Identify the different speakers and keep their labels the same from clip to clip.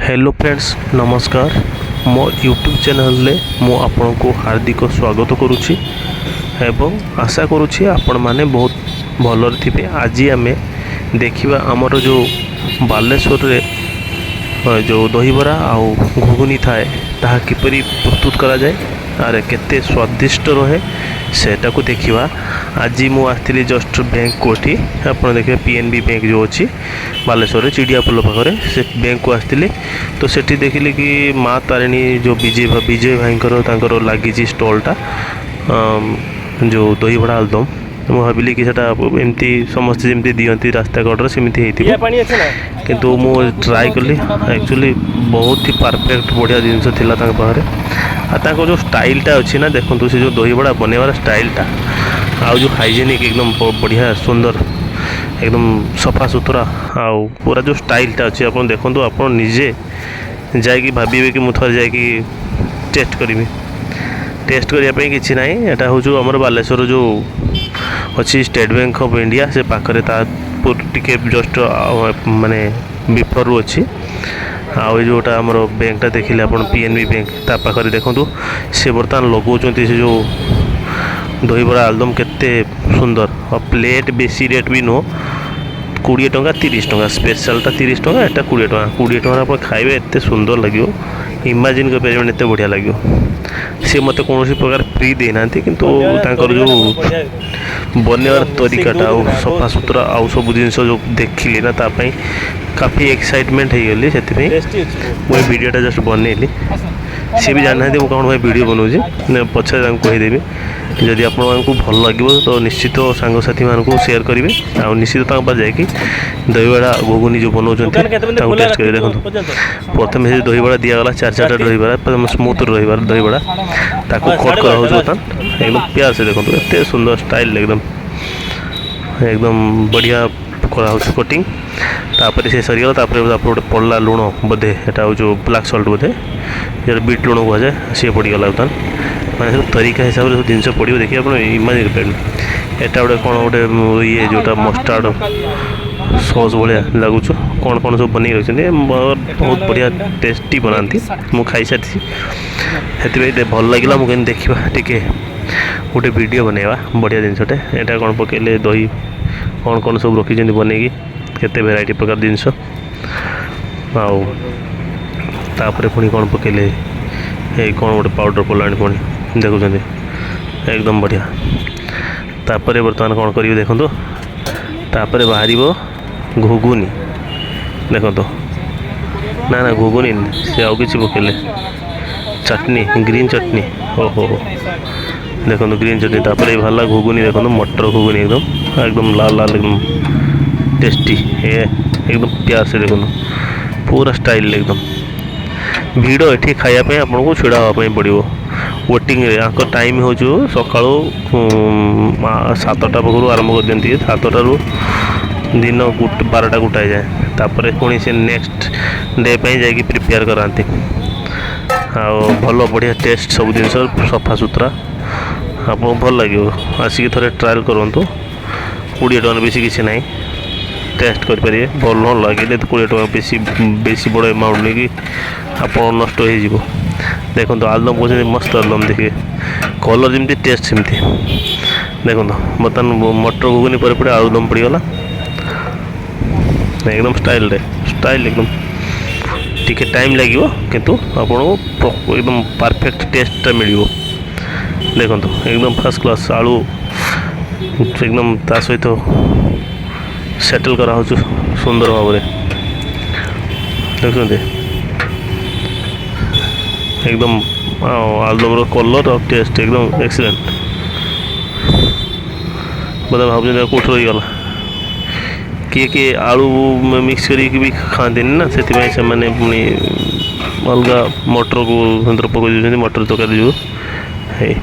Speaker 1: Hello friends नमस्कार मो YouTube channel रे मो आपन को हार्दिक स्वागत करुच्ची एवं आशा करुच्ची आपण माने बहुत भलर थिबे। आज आमे देखिबा हमर जो बालेश्वर रे जो दहीबरा आउ घुगुनी थाए ताहा किपरि प्रस्तुत करा जाए आरे केते स्वादिष्ट रहे सेटा को देखिबा। आज मु आथि जस्ट बैंक कोठी आपण देखिए पीएनबी बैंक जो अच्छी बालेश्वर चिड़िया पोल पाखे से बैंक को आसती तो सेठी देखिले कि माँ तारिणी जो विजय भाई लगी स्टॉलटा जो दहीबड़ा आलुदम मुझे भाविली कि एमती समस्ते जमी दिखती रास्ता कड़े सेमती किंतु मु ट्राए कली एक्चुअली बहुत ही परफेक्ट बढ़िया जिनस पाखे आ जो स्टाइलटा अच्छी ना देखो से जो दहीबड़ा बनवार स्टाइलटा आउ जो हाइजेनिक एकदम बढ़िया सुंदर एकदम सफा सुतरा आउ पूरा जो स्टाइलटा अच्छी आप देखो आप निजे जाकि भावे कि मुझे जाकि टेस्ट करी टेस्ट करने किसी ना यहाँ हूँ आम बालेश्वर जो अच्छी स्टेट बैंक ऑफ इंडिया से पाखे टे जस्ट माने बिफर अच्छी आउ जोटा आम बैंकटा देखिले आप पीएनबी बैंक ता पाखे देखो से बर्तमान लगाउं से जो दहीबड़ा आलुदम केते सुंदर और प्लेट बेसी रेट भी नुह 20 टंका 30 टंका स्पेशलटा 30 टंका एटा 20 टंका 20 टंका आप खाइबे एते सुंदर लगे इमेजिन कर पारे एते बढ़िया लगे सी मत कौन प्रकार फ्री देना किंतु जो बनवार तरीकाटा सफा सुतरा आउ सब जिन जो देखिली ना तापाई काफ़ी एक्साइटमेंट हो गली से मुझे वीडियोटा जस्ट बनइली सी भी जाना मुझे कौन भाई वीडियो बनाऊँगी पछे कहीदेवी जदि आपको भल लगे तो निश्चित सांगसाथी मानक सेयार करेंगे आ निश्चित जाकि दहीबड़ा घुगुनी जो बनाऊँ टेस्ट कर देखो प्रथम से दहीबड़ा दिगला 4 दहीबड़ा स्मूथ रही दहीबड़ा ताको कट करा बर्तमान एकदम प्यार से देखो एत सुंदर स्टाइल एकदम बढ़िया करा कटिंग तापर से सरीगला गोटे पड़ला लुण बोधे यहाँ जो ब्लाक सल्ट बोधे जो बीट लुण कहुए सी पड़गला बर्तमान मैंने सब तरीका हिसाब से जिन पड़ो देखिए आप इमेजिन कर एटा गोटे कौन गोटे ये जोटा मस्टार्ड सॉस भाया लगुच कौन कौन सब बन रखते बहुत बढ़िया टेस्टी बनाती मुझे खाई सारी से भल लगे मुझे देखा टे गोटे वीडियो बनवा बढ़िया जिनसटे यहाँ कौन पकड़े दही कौन कौन सब रखी बनई केते भेराइटी प्रकार जिनस आउे पुणी कौन पकड़े ये कौन गोटे पाउडर पड़ा पुणी देखुं एकदम बढ़िया तापर बर्तमान कौन करेंगे देखो तापर बाहर घुगुनी देखो ना ना घुगुनी से आउ कि पकड़े चटनी ग्रीन चटनी ओहो देखो ग्रीन चटनी तापर ये बाहर घुगुनी देखो मटर घुगुनी एकदम एकदम लाल लाल एकदम टेस्टी ये एकदम प्यार से देखो पूरा स्टाइल एकदम भिड़ ये खायापी आपको छिड़ा हाँपाई पड़ो वेटिंग टाइम हो सका 7टा पाखु आरंभ कर दिखती 7टारू दिन 12टा गोटाए जाए तापर पुणी से नेक्स्ट डे जाकि प्रिपेयर कराती भल बढ़िया टेस्ट सब जिन सफा सुतरा आपको भल लगे आसिक थे ट्रायल करूँ 20 टଙ୍କା बेसी किसी ना टेस्ट करेंगे भल न लगे 20 टଙ୍କା बेसी बड़ एमाउंट नहीं कि आप नष्ट हो देखो आलुदम कह मस्त आलुदम देखिए कलर जमी टेस्ट सेमती देखो बर्तमान मटर घुगुनी पर पड़े आलुदम पड़गला एकदम स्टाइल एकदम टिके टाइम लगे किंतु आपको एकदम परफेक्ट टेस्टा मिल देखो एकदम फर्स्ट क्लास आलू एकदम ता सहित सेटल करा सुंदर भाव देखते एकदम आलुदम कलर और टेस्ट एकदम एक्सीलेंट बोले भाव कौट रहीगला किए आलू मिक्स कर भी खाते ना से पुणी अलग मटर को पकड़ मटर तरकारी जो है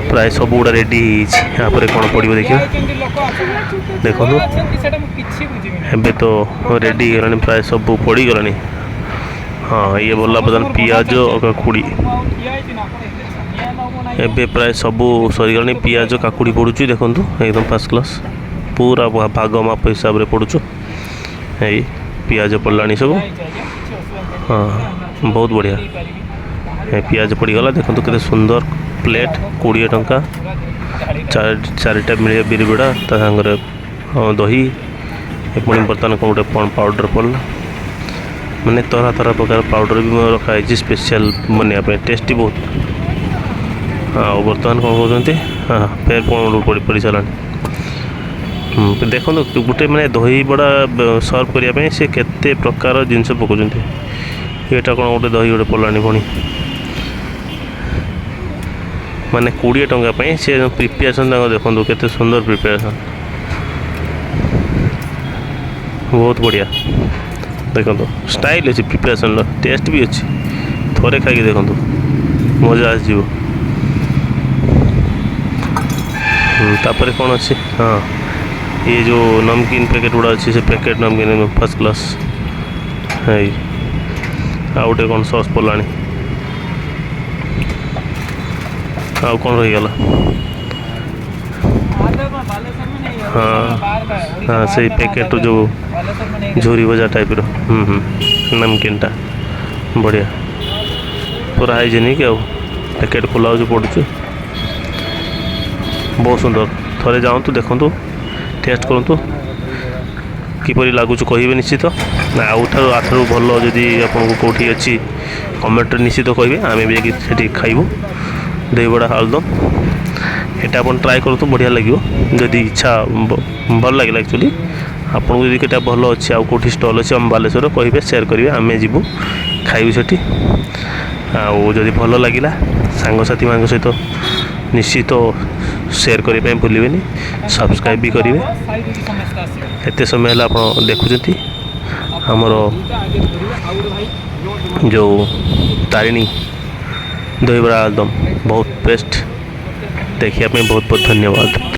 Speaker 1: प्राय सब गुड़ा रेडी यहाँ कौन पड़ो देखिए देखो एबे तो रेडी गलानी प्राय सब पड़गला हाँ ये बोला बदन पियाज और काकुड़ी एबे प्राय सब सरीगला पियाज काकुड़ी पड़ू देखो एकदम फर्स्ट क्लास पूरा भाग माप हिसाब से पड़ू पियाज पड़ला सब हाँ बहुत बढ़िया पियाज पड़गला देखो केते सुंदर प्लेट 20 टंका चारिटा मिले बिरबिड़ा ता सागर दही पुणी बर्तमान कौन गोटे पाउडर पड़ला मैंने तरह तरह प्रकार पाउडर भी रखाई स्पेशल बनवाई टेस्टी बहुत। हाँ बर्तमान कौन कहते हाँ फेर कौन पड़ सारा देखो गोटे मैंने दही बड़ा सर्व करने से केते प्रकार जिनस पकाउं यहाँ कौन गोटे दही गोटे पड़ानी पुणी माने 20 टंका से प्रिपेरेसन देखो केते सुंदर प्रिपेरेसन बहुत बढ़िया देखो स्टाइल अच्छी प्रिपेरेसन टेस्ट भी अच्छी थोड़े खाई देखो मजा आसो तापर कौन अच्छी हाँ ये जो नमकीन पैकेट गुड़ा अच्छी से पैकेट नमकीन फर्स्ट क्लास है आउ गोटे कौन सस पड़ानी आउ कौन रहीगला हाँ हाँ से पैकेट जो झूरी भजा टाइप नमकीन टा बढ़िया पूरा हाइजेनिक आउ पैकेट खोला जो पड़ुच बहुत सुंदर थोड़े जाऊँ देखु टेस्ट करूँ किपरि लगुच कहे निश्चित ना आठू भल जदि आपको कौटी अच्छी कमेंट निश्चित कहे आम भी जाकि खाइबू दही बड़ा आलुदम यहाँ आप ट्राए करूँ बढ़िया लगे जदि इच्छा भल लगे एक्चुअली आपको जब कटा भल अच्छे आउ कौटी स्टल अच्छे आम बालेश्वर कहे सेयार करेंगे आम जीवु खाइबू सेठी आदि भल लगे सांगसाथी मान सहित निश्चित सेयार करने भूलें सब्सक्राइब भी करेंगे एत समय है आप देखुं आमर जो तारिणी दही बड़ा आलुदम बहुत बेस्ट देखिए बहुत बहुत धन्यवाद।